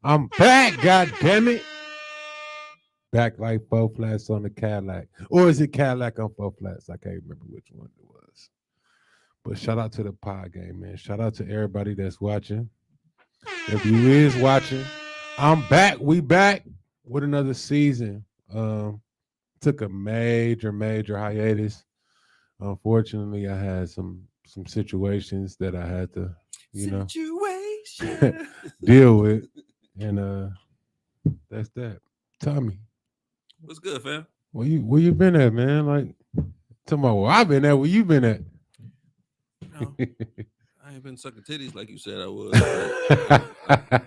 I'm back, god damn it. Back like four flats on the Cadillac. Or is it Cadillac on four flats? I can't remember which one it was. But shout out to the pod game, man. Shout out to everybody that's watching. If you is watching, I'm back. We back with another season. Took a major hiatus. Unfortunately, I had some situations that I had to, you know, Situation. deal with. And that's that. Tommy, What's good, fam? where you been at, man? Like tomorrow, where I been at, where you been at? No, I ain't been sucking titties like you said I was, but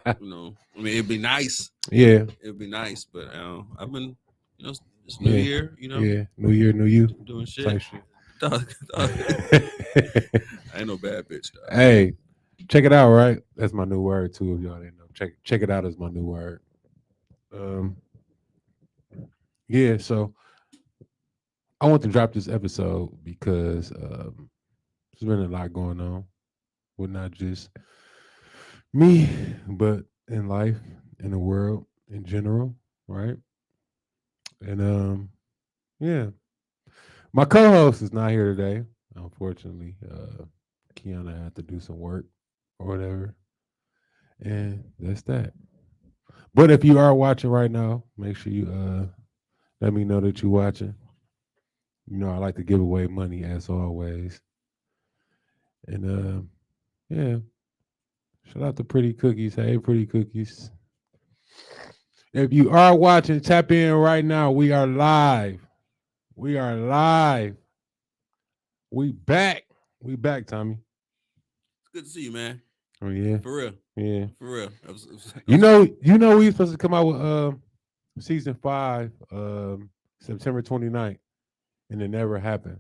I mean, it'd be nice. Yeah, It'd be nice, but I've been, it's New yeah, Year, yeah. New year, new you. doing shit. Type shit. Dog, I ain't no bad bitch, dog. Hey, check it out, right? That's my new word too. If y'all didn't know, check it out as my new word. Um, yeah. So I want to drop this episode because there's been a lot going on with not just me, but in life, in the world in general, right? And yeah, my co-host is not here today. Unfortunately, Kiana had to do some work or whatever, and that's that. But if you are watching right now, make sure you let me know that you're watching. You know, I like to give away money as always, and yeah, shout out to Pretty Cookies. Hey, Pretty Cookies. If you are watching, tap in right now. We are live. We are live. We back. We back, Tommy. It's good to see you, man. Oh yeah, For real, yeah. for real. I was, We supposed to come out with season 5, September 29th, and it never happened.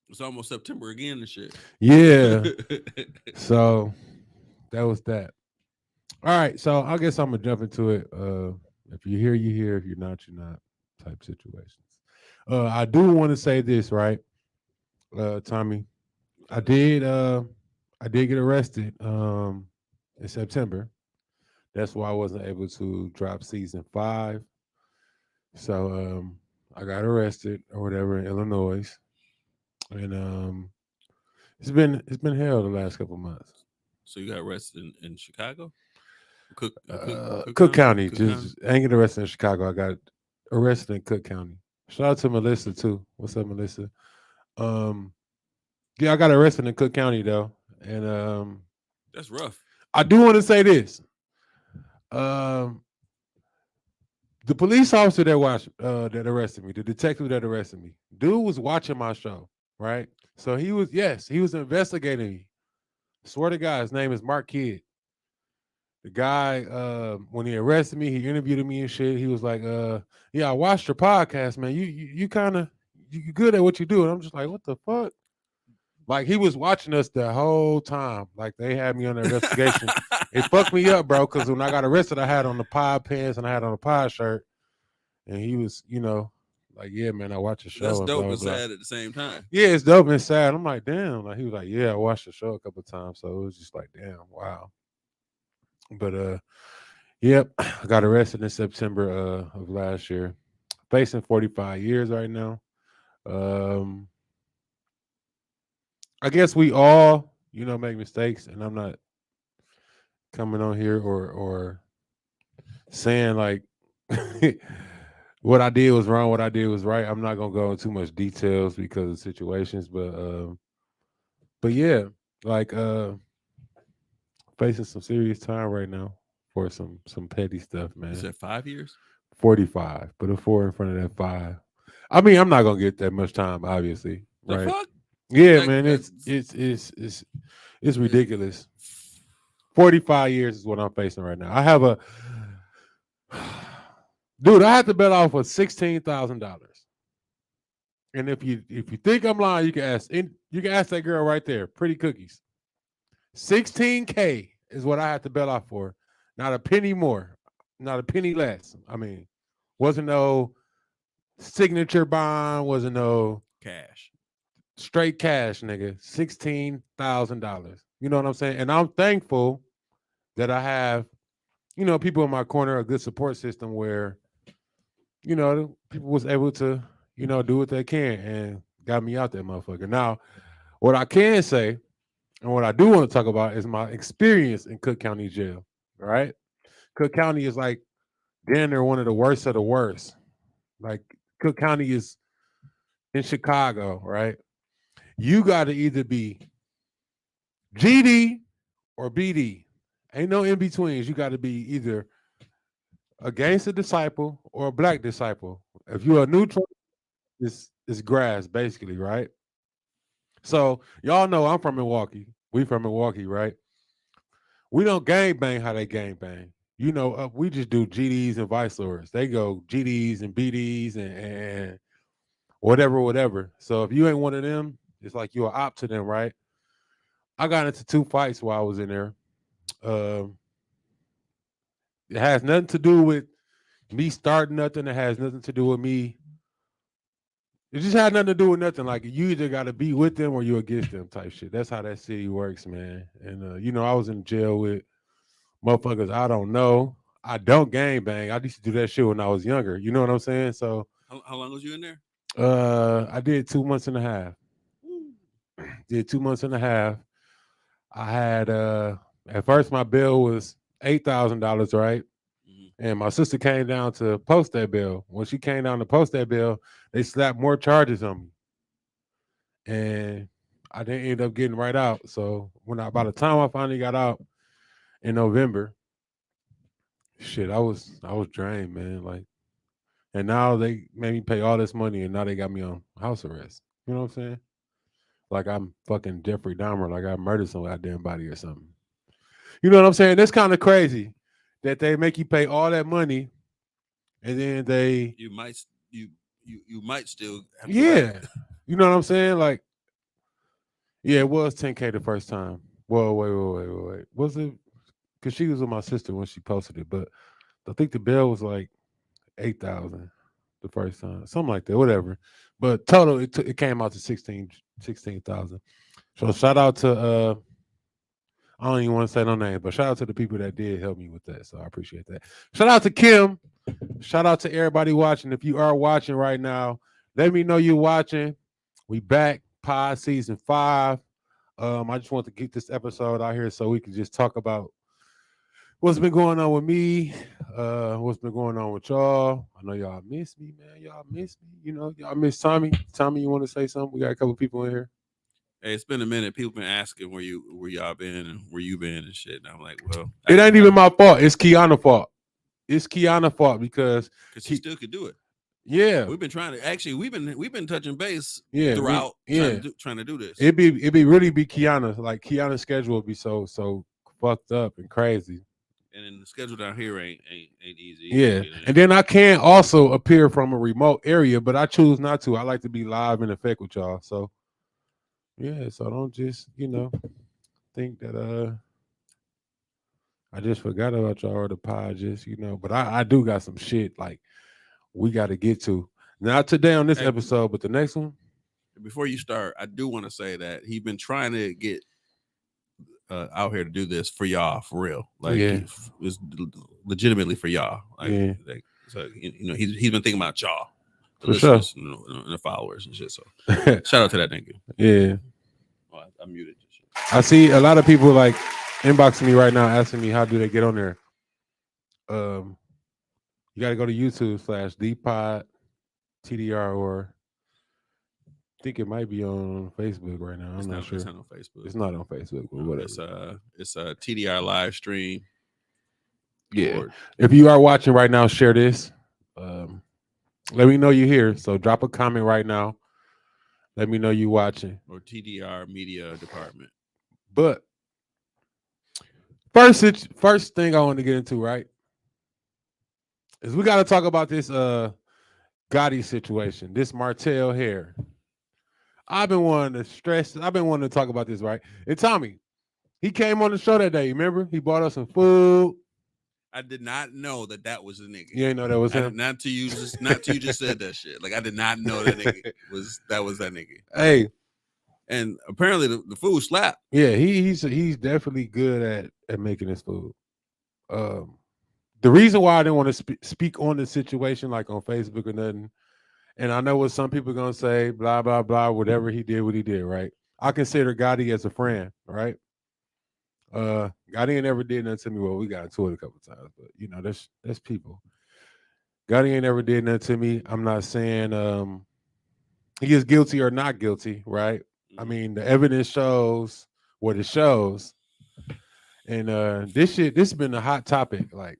it's almost September again and shit. Yeah. So that was that. All right, so I guess I'm gonna jump into it. If you're here, you're here. If you're not, you're not. Type situations. I do want to say this, right, Tommy. I did. I did get arrested. In September. That's why I wasn't able to drop season 5. So I got arrested or whatever in Illinois, and it's been hell the last couple months. So you got arrested in Chicago, Cook Cook County, County. Cook County. Just I ain't get arrested in Chicago. I got arrested in Cook County. Shout out to Melissa too. What's up, Melissa? Um, yeah, I got arrested in Cook County though, and That's rough. I do want to say this. Um, the police officer that arrested me, the detective that arrested me, dude was watching my show, right? So he was investigating me. Swear to God, his name is Mark Kidd. The guy, when he arrested me, he interviewed me and shit. He was like, yeah, I watched your podcast, man. You kind of you good at what you do. And I'm just like, what the fuck? Like he was watching us the whole time. Like they had me on the investigation. It fucked me up, bro. Because when I got arrested, I had on the pod pants and I had on a pod shirt, and he was, like, yeah, man, I watched the That's show and blah dope blah and blah. sad at the same time. Yeah, it's dope and sad. I'm like, damn. Like he was like, yeah, I watched the show a couple of times, so it was just like, damn, wow. But yep, I got arrested in September of last year. Facing 45 years right now. Um, I guess we all, make mistakes, and I'm not coming on here or saying like what I did was wrong, what I did was right. I'm not gonna go into too much details because of situations, but yeah, like facing some serious time right now for some petty stuff, You man. said 5 years. 45, put a 4 in front of that 5. I mean, I'm not gonna get that much time, obviously, The right? fuck? Yeah, Like, man, it's ridiculous. 45 years is what I'm facing right now. I have a dude. I had to bet off for $16,000. And if you think I'm lying, you can ask that girl right there, Pretty Cookies. 16K is what I had to bet off for. Not a penny more, not a penny less. I mean, wasn't no signature bond, wasn't no cash. straight cash, nigga. $16,000. You know what I'm saying? And I'm thankful that I have people in my corner, a good support system where, people was able to, do what they can and got me out that motherfucker. Now, what I can say and what I do want to talk about is my experience in Cook County Jail. Right? Cook County is like damn near one of the worst of the worst. Like Cook County is in Chicago, right? You got to either be GD or BD. Ain't no in betweens. You got to be either a gangster disciple or a black disciple. If you're a neutral, it's grass basically, right? So y'all know I'm from Milwaukee. We from Milwaukee, right? We don't gang bang how they gang bang. We just do GDs and vice lords. They go GDs and BDs and whatever. So if you ain't one of them, it's like you're an op to them, right? I got into 2 fights while I was in there. It has nothing to do with me starting nothing. It has nothing to do with me. It just had nothing to do with nothing. Like you either got to be with them or you against them type shit. That's how that city works, man. And I was in jail with motherfuckers I don't know. I don't gang bang. I used to do that shit when I was younger. You know what I'm saying? So how long was you in there? I did 2 months and a half. Did 2 months and a half. I had at first my bill was $8,000, right? And my sister came down to post that bill. When she came down to post that bill, they slapped more charges on me. And I didn't end up getting right out. So by the time I finally got out in November, shit, I was drained, man. Like, and now they made me pay all this money and now they got me on house arrest. You know what I'm saying? Like I'm fucking Jeffrey Dahmer, like I murdered some goddamn body or something. You know what I'm saying? That's kind of crazy that they make you pay all that money and then you might still have you know what I'm saying? Like, yeah, it was 10K the first time. Whoa, wait. Was it? Because she was with my sister when she posted it, but I think the bill was like 8,000 the first time, something like that, whatever. But total, it came out to 16,000. So shout out to I don't even want to say no name, but shout out to the people that did help me with that. So I appreciate that. Shout out to Kim. Shout out to everybody watching. If you are watching right now, let me know you're watching. We back, Pod Season 5. I just want to get this episode out here so we can just talk about what's been going on with me, what's been going on with y'all. I know y'all miss me, man. Y'all miss me. Y'all miss Tommy. Tommy, you want to say something? We got a couple people in here. Hey, it's been a minute. People been asking where y'all been and where you been and shit. And I'm like, well, it ain't even my fault. It's Kiana's fault. It's Kiana's fault because she still could do it. Yeah, we've been trying to. Actually, we've been touching base throughout. Trying to do this. It'd be really be Kiana. Like Kiana's schedule would be so fucked up and crazy. And then the schedule down here ain't easy. Yeah, and then I can also appear from a remote area, but I choose not to. I like to be live in effect with y'all. So yeah, so don't just think that I just forgot about y'all or the pod. Just but I do got some shit like we got to get to. Not today on this episode, but the next one. Before you start, I do want to say that he's been trying to get out here to do this for y'all, for real. Like, it's legitimately for y'all. Like, so, he's been thinking about y'all, the listeners, and the followers and shit. So, shout out to that nigga. Yeah. Oh, I muted you. I see a lot of people like inboxing me right now, asking me how do they get on there. You got to go to YouTube/DPodTDR, or I think it might be on Facebook right now. I'm not sure. It's not on Facebook. It's not on Facebook, but whatever. It's a TDR live stream. Yeah. Board. If you are watching right now, share this. Let me know you're here. So drop a comment right now. Let me know you watching. Or TDR Media Department. But first thing I want to get into, right, is we got to talk about this Gotti situation, this Martell hair. I've been wanting to talk about this, right? And Tommy, he came on the show that day, remember? He bought us some food. I did not know that was the nigga. You ain't know that was him? Not till you just said that shit. Like, I did not know that nigga was that nigga. Hey. And apparently the food slapped. Yeah, he's definitely good at making his food. the reason why I didn't want to speak on the situation like on Facebook or nothing, and I know what some people are gonna say, blah blah blah, whatever he did, what he did, right? I consider Gotti as a friend, right? Gotti ain't never did nothing to me. Well, we got into it a couple times, but you know, that's people. Gotti ain't never did nothing to me. I'm not saying he is guilty or not guilty, right? I mean, the evidence shows what it shows. And this has been a hot topic, like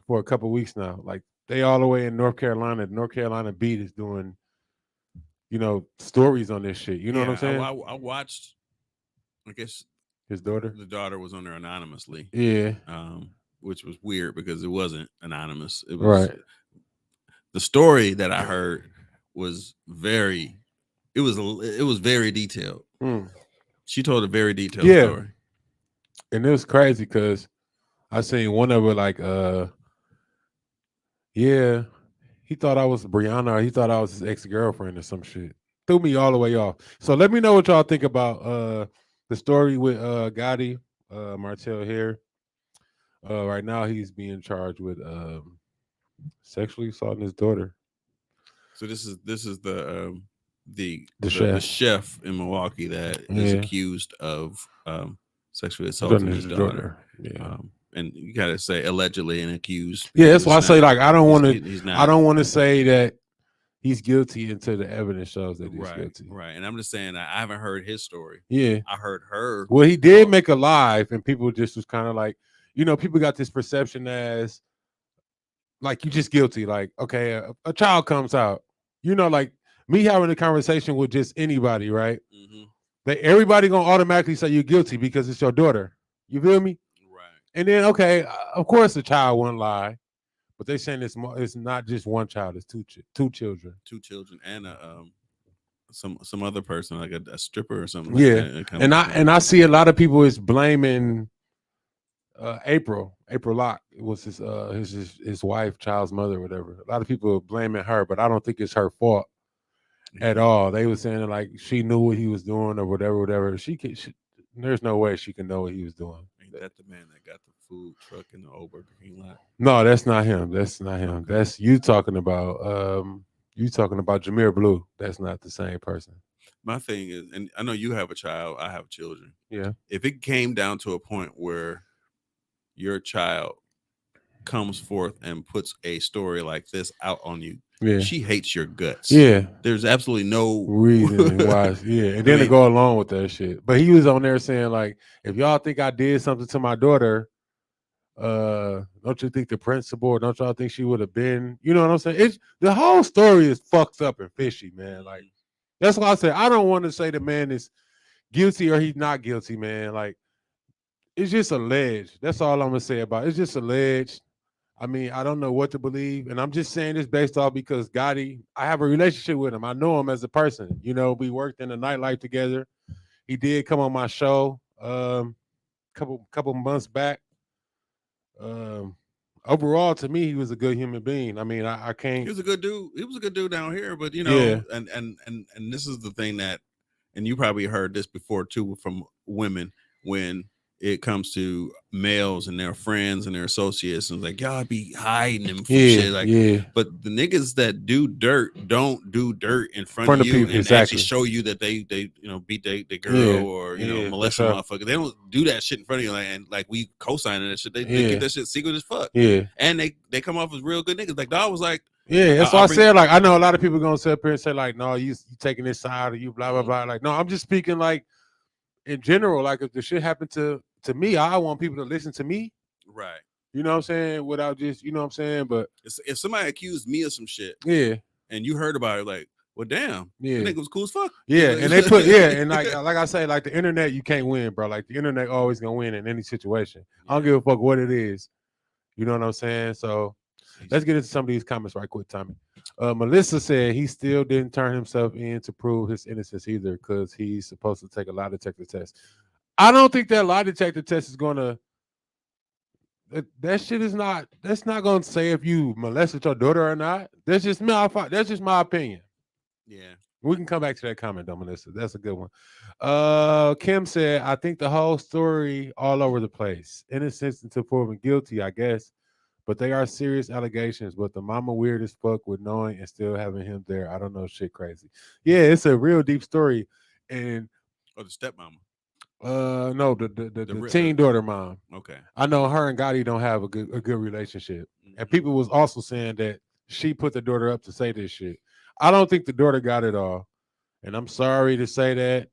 for a couple weeks now. Like they all the way in North Carolina. The North Carolina Beat is doing, you know, stories on this shit. You know what I'm saying? I watched. I guess his daughter. The daughter was on there anonymously. Yeah. Which was weird because it wasn't anonymous. It was right. The story that I heard was very. It was very detailed. She told a very detailed story. And it was crazy because I seen one of her like, yeah, he thought I was Brianna, or he thought I was his ex-girlfriend or some shit. Threw me all the way off. So let me know what y'all think about the story with Gotti, Martell here. Right now he's being charged with sexually assaulting his daughter. So this is the chef in Milwaukee that is accused of sexually assaulting his daughter. Yeah. And you gotta say allegedly and accused. Yeah, that's why I say like I don't want to. I don't want to say that he's guilty until the evidence shows that he's guilty. Right, and I'm just saying I haven't heard his story. Yeah, I heard her. Well, he did make a live, and people just was kind of like, you know, people got this perception as like you just guilty. Like, okay, a child comes out, you know, like me having a conversation with just anybody, right? Mm-hmm. That everybody gonna automatically say you're guilty because it's your daughter. You feel me? Right. And then, okay, of course the child won't lie, but they saying it's not just one child; it's two children. Two children and some other person like a stripper or something. Yeah, like and I see a lot of people is blaming April Locke. It was his wife, child's mother, or whatever. A lot of people are blaming her, but I don't think it's her fault at all. They were saying like she knew what he was doing or whatever. There's no way she can know what he was doing. Ain't that the man that got the food truck in the old Burger King lot? No, that's not him. That's not him. Okay. That's you talking about. You talking about Jameer Blue. That's not the same person. My thing is, and I know you have a child. I have children. Yeah. If it came down to a point where your child comes forth and puts a story like this out on you, she hates your guts. Yeah. There's absolutely no reason why. Yeah. And then to go along with that shit. But he was on there saying, like, if y'all think I did something to my daughter, don't you think the principal, don't y'all think she would have been, you know what I'm saying? The whole story is fucked up and fishy, man. Like, that's why I said I don't want to say the man is guilty or he's not guilty, man. Like, it's just alleged. That's all I'm gonna say about it. It's just alleged. I mean, I don't know what to believe, and I'm just saying this based off because Gotti, I have a relationship with him. I know him as a person. You know, we worked in the nightlife together. He did come on my show couple months back. Overall, to me, he was a good human being. I mean, I can't. He was a good dude. He was a good dude down here, but you know, and this is the thing that, and you probably heard this before too from women when it comes to males and their friends and their associates, and like y'all be hiding them from shit. Like, but the niggas that do dirt don't do dirt in front of you people, and actually show you that they beat their girl or molest a motherfucker. They don't do that shit in front of you, like we co-signing that shit. They keep that shit secret as fuck. Yeah, and they come off as real good niggas. Like dog was like, that's why I said like I know a lot of people gonna sit up here and say like, no, you taking this side or you blah blah blah. Like, no, I'm just speaking like in general. Like if the shit happened to me, I want people to listen to me. Right. You know what I'm saying? Without just, you know what I'm saying? But if somebody accused me of some shit, and you heard about it, like, well, damn, the nigga was cool as fuck. Yeah, and they put, and like I say, like the internet, you can't win, bro. Like the internet always gonna win in any situation. I don't give a fuck what it is. You know what I'm saying? So let's get into some of these comments right quick, Tommy. Melissa said he still didn't turn himself in to prove his innocence either because he's supposed to take a lie detector test. I don't think that lie detector test is gonna. That shit is not. That's not gonna say if you molested your daughter or not. That's just me. That's just my opinion. Yeah, we can come back to that comment, though, Melissa. That's a good one. Kim said, "I think the whole story all over the place. Innocence until proven guilty, I guess, but they are serious allegations. But the mama weird as fuck with knowing and still having him there. I don't know, shit crazy. Yeah, it's a real deep story. And the stepmama. No, the teen daughter mom. Okay. I know her and Gotti don't have a good relationship. And people was also saying that she put the daughter up to say this shit. I don't think the daughter got it all. And I'm sorry to say that.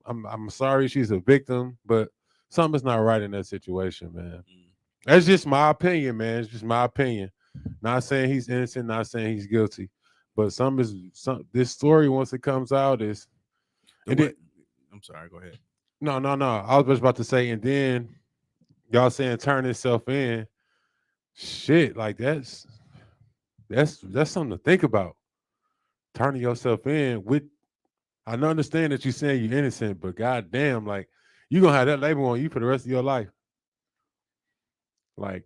I'm sorry she's a victim, but something's not right in that situation, man. That's just my opinion, man. It's just my opinion. Not saying he's innocent, not saying he's guilty. But this story, once it comes out, is I'm sorry, go ahead. No. I was just about to say, and then y'all saying turn itself in. Shit, like that's something to think about. Turning yourself in with, I understand that you're saying you're innocent, but goddamn, like you're gonna have that label on you for the rest of your life. Like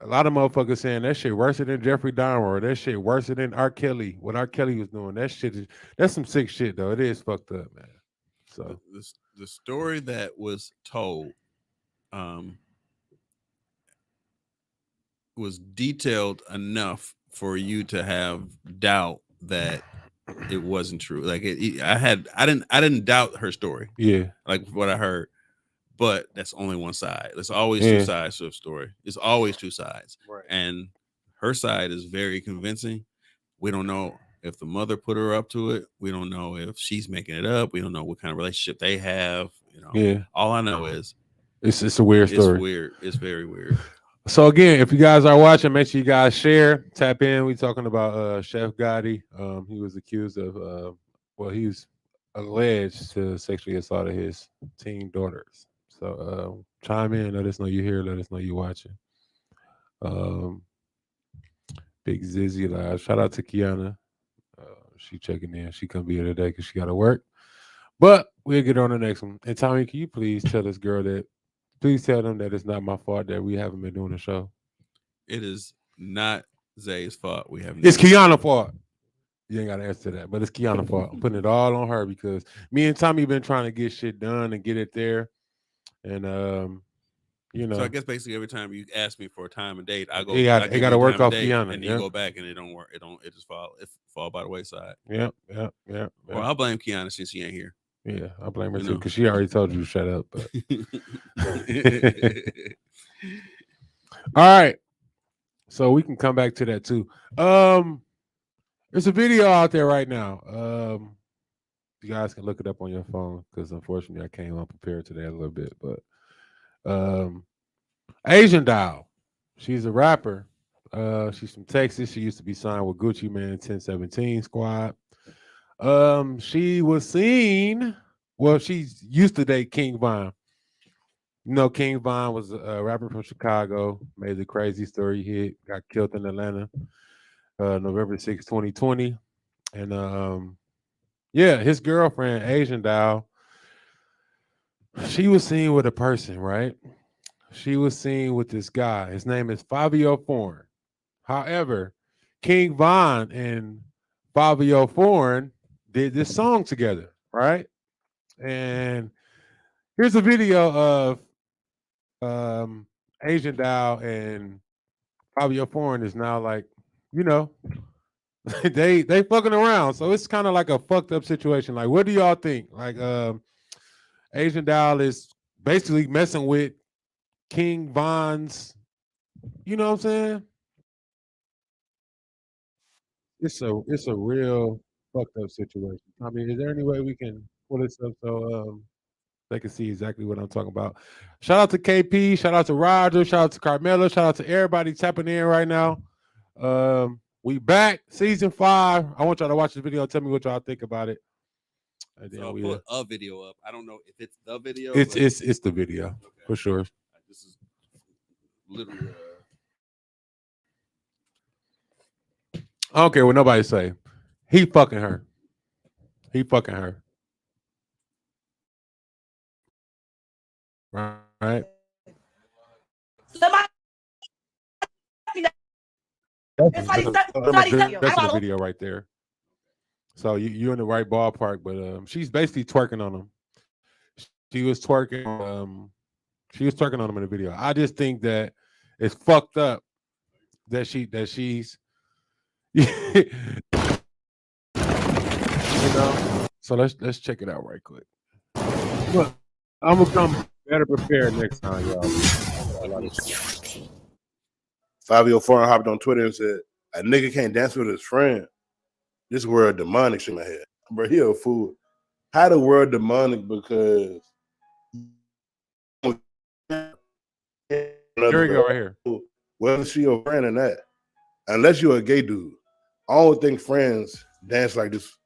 a lot of motherfuckers saying that shit worse than Jeffrey Dahmer, or that shit worse than R. Kelly. What R. Kelly was doing, that's some sick shit though. It is fucked up, man. So the story that was told was detailed enough for you to have doubt that it wasn't true. Like I didn't doubt her story. Yeah, like what I heard, but that's only one side. There's always two sides to a story. It's always two sides, right. And her side is very convincing. We don't know if the mother put her up to it. We don't know if she's making it up. We don't know what kind of relationship they have. All I know is it's a weird story. It's weird. It's very weird. So again, if you guys are watching, make sure you guys share, tap in. We talking about Chef Gotti. He was accused of he was alleged to sexually assault his teen daughters. So chime in, let us know you here, let us know you watching. Big Zizzy Live. Shout out to Kiana. She checking in. She couldn't be here today because she got to work. But we'll get on the next one. And Tommy, can you please tell this girl that, please tell them that it's not my fault that we haven't been doing the show. It is not Zay's fault. It's Kiana's fault. You ain't got to answer that, but it's Kiana's fault. I'm putting it all on her because me and Tommy been trying to get shit done and get it there. And so I guess basically every time you ask me for a time and date, I go. It got to work off Kiana, and you go back and it don't work. It just fall by the wayside. Yeah. Well, I'll blame Kiana since she ain't here. Yeah, I blame her too because she already told you to shut up. But all right, so we can come back to that too. There's a video out there right now. You guys can look it up on your phone because unfortunately I came unprepared today a little bit. But Asian Doll, she's a rapper. She's from Texas. She used to be signed with Gucci Mane 1017 Squad. She was seen. Well, she used to date King Von. You know, King Von was a rapper from Chicago. Made the Crazy Story hit. Got killed in Atlanta, November 6, 2020. And his girlfriend Asian Doll. She was seen with a person, right? She was seen with this guy. His name is Fabio Foreign. However, King Von and Fabio Foreign did this song together, right? And here's a video of Asian Doll and Fabio Foreign is now like, they fucking around. So it's kind of like a fucked up situation. Like, what do y'all think? Like, Asian Doll is basically messing with King Von's, you know what I'm saying? It's a real fucked up situation. I mean, is there any way we can pull this up so they can see exactly what I'm talking about? Shout out to KP, shout out to Roger, shout out to Carmelo, shout out to everybody tapping in right now. We back, season 5. I want y'all to watch this video and tell me what y'all think about it. And then so I'll put a video up. I don't know if it's the video. It's the video, okay, for sure. This is literally I don't care what nobody say. He fucking her. He fucking her. Right? That's the video right there. So you're in the right ballpark, but she's basically twerking on him. She was twerking. She was twerking on him in the video. I just think that it's fucked up that she's you know. So let's check it out right quick. Look, I'm gonna come better prepared next time, y'all. Fabio Foreign hopped on Twitter and said, "A nigga can't dance with his friend. This word demonic shit in my head, bro. He a fool. How the word demonic? Because here we go right here. Whether she your friend or not, unless you're a gay dude, I don't think friends dance like this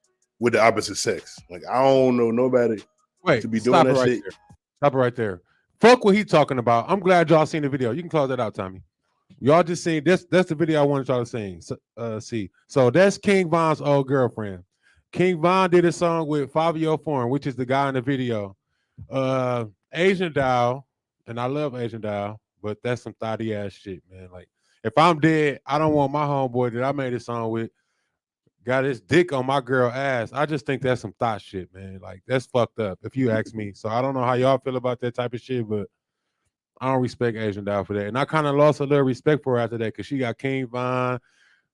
with the opposite sex. Like I don't know nobody to be doing that shit. There. Stop it right there. Fuck what he talking about. I'm glad y'all seen the video. You can close that out, Tommy. Y'all just seen this. That's the video I wanted y'all to see. So that's King Von's old girlfriend. King Von did a song with Fabio Foreign, which is the guy in the video. Asian Doll, and I love Asian Doll, but that's some thotty ass shit, man. Like if I'm dead, I don't want my homeboy that I made a song with got his dick on my girl ass. I just think that's some thought shit, man. Like that's fucked up, if you ask me. So I don't know how y'all feel about that type of shit, but I don't respect Asian Doll for that. And I kind of lost a little respect for her after that because she got King Von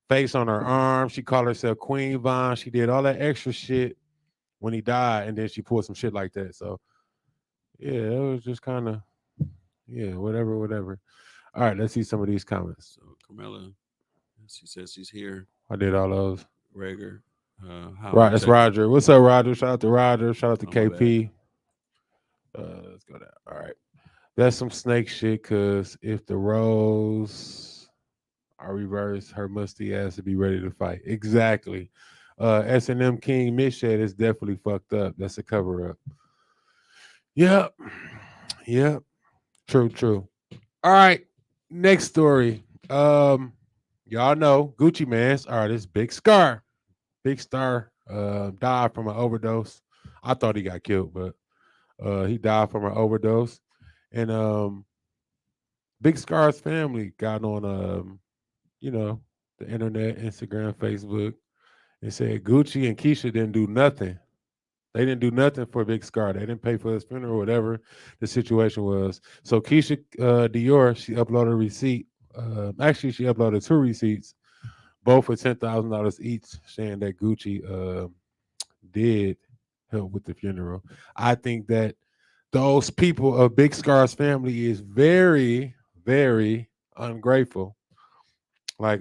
face on her arm. She called herself Queen Von. She did all that extra shit when he died, and then she pulled some shit like that. So yeah, it was just kind of whatever. All right, let's see some of these comments. So Carmela, she says she's here. I did all those. Rager. Right, that's Roger. What's up, Roger? Shout out to Roger. Shout out to KP. Let's go down. All right. That's some snake shit, because if the roles are reversed, her musty ass to be ready to fight. Exactly. S&M King Misshed is definitely fucked up. That's a cover-up. Yep. True. All right. Next story. Y'all know Gucci Mane's artist Big Scar. Big Star died from an overdose. I thought he got killed, but he died from an overdose. And Big Scar's family got on the internet, Instagram, Facebook, and said Gucci and Keisha didn't do nothing. They didn't do nothing for Big Scar. They didn't pay for his funeral, whatever the situation was. So Keisha Dior, she uploaded a receipt. Actually, she uploaded 2 receipts, both for $10,000 each, saying that Gucci did help with the funeral. I think that those people of Big Scar's family is very, very ungrateful. Like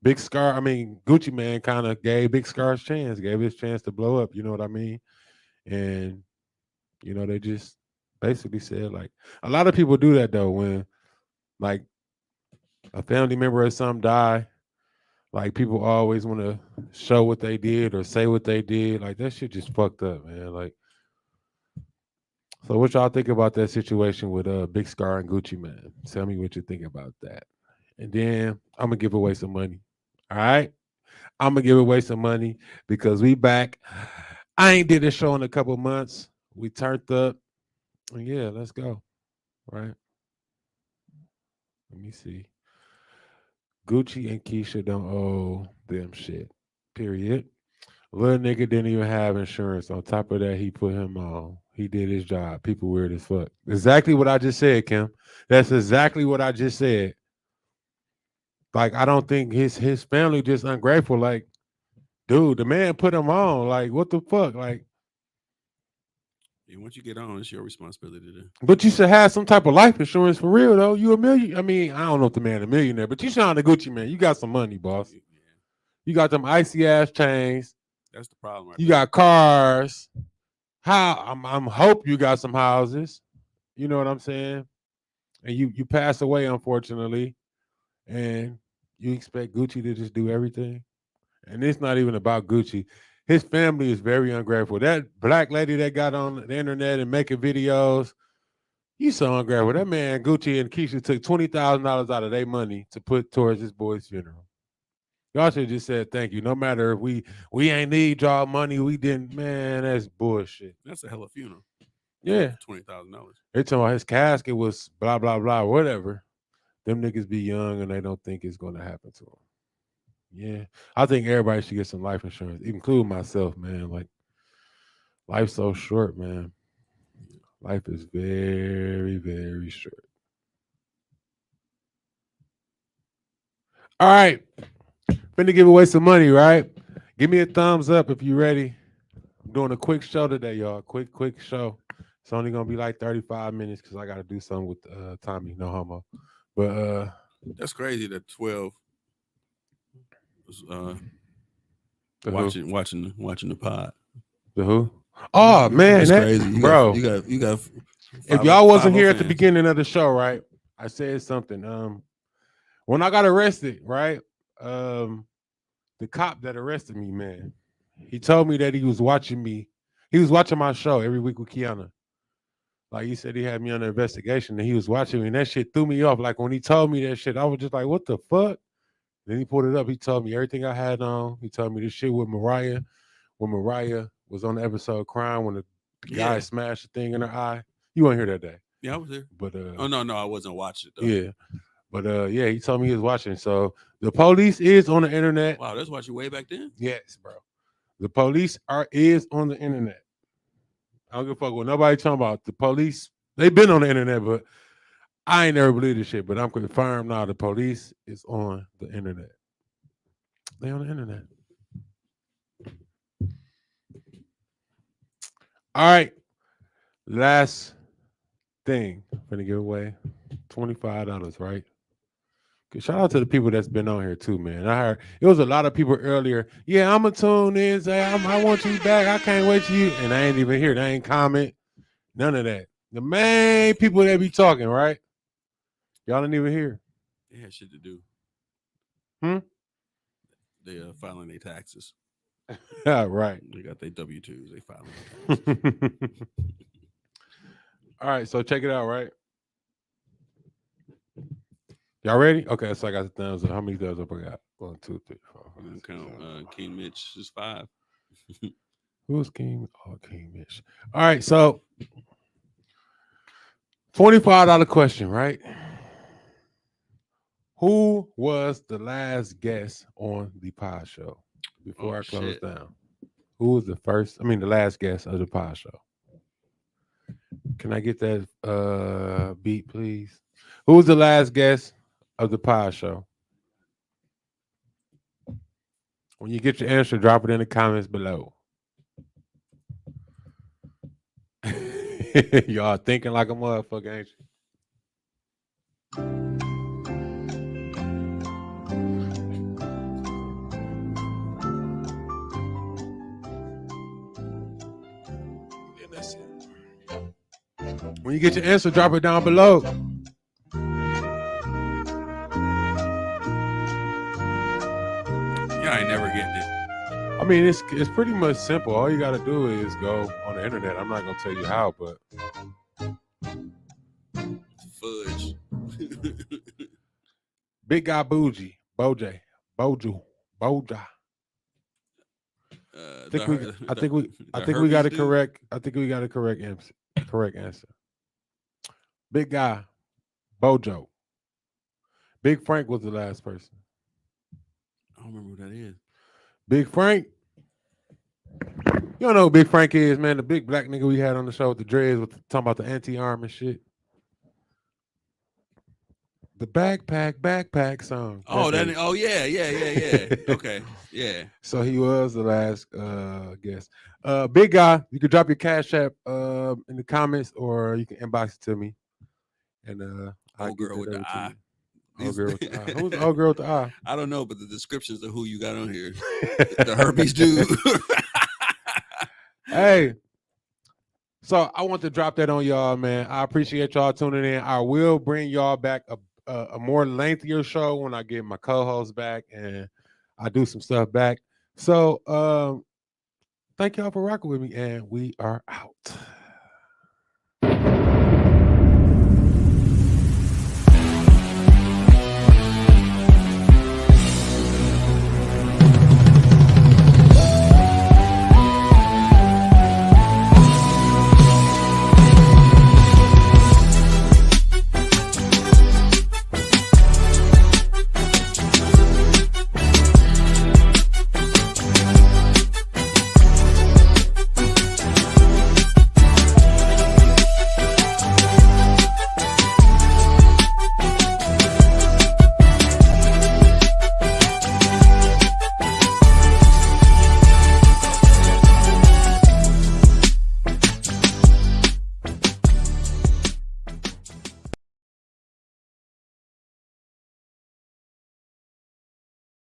Big Scar, Gucci Mane kind of gave Big Scar's chance, gave his chance to blow up, you know what I mean? And they just basically said, like, a lot of people do that though, when like a family member or something die. Like people always want to show what they did or say what they did. Like that shit just fucked up, man. Like, so what y'all think about that situation with Big Scar and Gucci Mane? Tell me what you think about that. And then I'm gonna give away some money. All right, I'm gonna give away some money because we back. I ain't did a show in a couple months. We turned up. And yeah, let's go. Right. Let me see. Gucci and Keisha don't owe them shit. Period. Little nigga didn't even have insurance. On top of that, he put him on. He did his job. People weird as fuck. Exactly what I just said, Kim. That's exactly what I just said. Like, I don't think his family just ungrateful. Like, dude, the man put him on. Like, what the fuck? Like, once you get on, it's your responsibility to. But you should have some type of life insurance for real, though. You a million. I don't know if the man a millionaire, but you sound a Gucci man. You got some money, boss. Yeah. You got them icy ass chains. That's the problem. Right you got cars. I'm hope you got some houses. You know what I'm saying? And you pass away, unfortunately, and you expect Gucci to just do everything. And it's not even about Gucci. His family is very ungrateful. That black lady that got on the internet and making videos, you so ungrateful. That man, Gucci and Keisha, took $20,000 out of their money to put towards his boy's funeral. Y'all should have just said thank you. No matter if we ain't need y'all money, we didn't. Man, that's bullshit. That's a hell of a funeral. Yeah. $20,000. They talking about his casket was blah, blah, blah, whatever. Them niggas be young and they don't think it's going to happen to them. Yeah. I think everybody should get some life insurance, including myself, man. Like, life's so short, man. Life is very, very short. All right. Finna give away some money, right? Give me a thumbs up if you're ready. I'm doing a quick show today, y'all. Quick show. It's only gonna be like 35 minutes because I gotta do something with Tommy, no homo. But that's crazy that 12 was watching the pod. The who? Oh man, that's crazy. Bro. You got if y'all wasn't here at the beginning of the show, right? I said something. When I got arrested, right? The cop that arrested me, man, he told me that he was watching me. He was watching my show every week with Kiana. Like he said, he had me on an investigation and he was watching me, and that shit threw me off. Like when he told me that shit, I was just like, what the fuck? Then he pulled it up. He told me everything I had on. He told me this shit with Mariah, when Mariah was on the episode crying when the guy smashed the thing in her eye. You weren't here that day. Yeah, I was here. But oh no, I wasn't watching it though. Yeah. But yeah, he told me he was watching. So the police is on the internet. Wow, that's watching way back then? Yes, bro. The police is on the internet. I don't give a fuck what nobody talking about. The police, they've been on the internet, but I ain't never believed this shit. But I'm confirmed now the police is on the internet. They on the internet. All right. Last thing. I'm gonna give away $25, right? Shout out to the people that's been on here too, man. I heard it was a lot of people earlier. Yeah, I'm gonna tune in, say I want you back. I can't wait for you. And I ain't even here. They ain't comment. None of that. The main people that be talking, right? Y'all didn't even hear. They had shit to do. They filing their taxes. Yeah, right. They got their W-2s. They filing their taxes. All right, so check it out, right? Y'all ready? Okay, so I got the thumbs up. How many thumbs up I got? 1, 2, 3, 4. I'm gonna count King Mitch is 5. Who's King? Oh, King Mitch. All right, so $25 question, right? Who was the last guest on the pod show before I close down? Who was the last guest of the pod show? Can I get that beat, please? Who was the last guest of the pod show? When you get your answer, drop it in the comments below. Y'all thinking like a motherfucker, ain't you? When you get your answer, drop it down below. Yeah, I ain't never getting it. I mean, it's pretty much simple. All you got to do is go on the internet. I'm not going to tell you how, but. Fudge. Big Guy Boja. I think we got it correct. I think we got a correct answer. Big Guy Bojo. Big Frank was the last person. I don't remember who that is. Big Frank. You don't know who Big Frank is, man. The big black nigga we had on the show with the dreads, talking about the anti-arm and shit. The backpack song. Oh, yeah. Okay, yeah. So he was the last guest. Big Guy, you can drop your Cash App in the comments, or you can inbox it to me. And old girl with the eye. Old girl with the eye. Who's the old girl with the eye? I don't know, but the descriptions of who you got on here. The herpes dude. Hey. So I want to drop that on y'all, man. I appreciate y'all tuning in. I will bring y'all back a more lengthier show when I get my co-host back and I do some stuff back. So thank y'all for rocking with me, and we are out.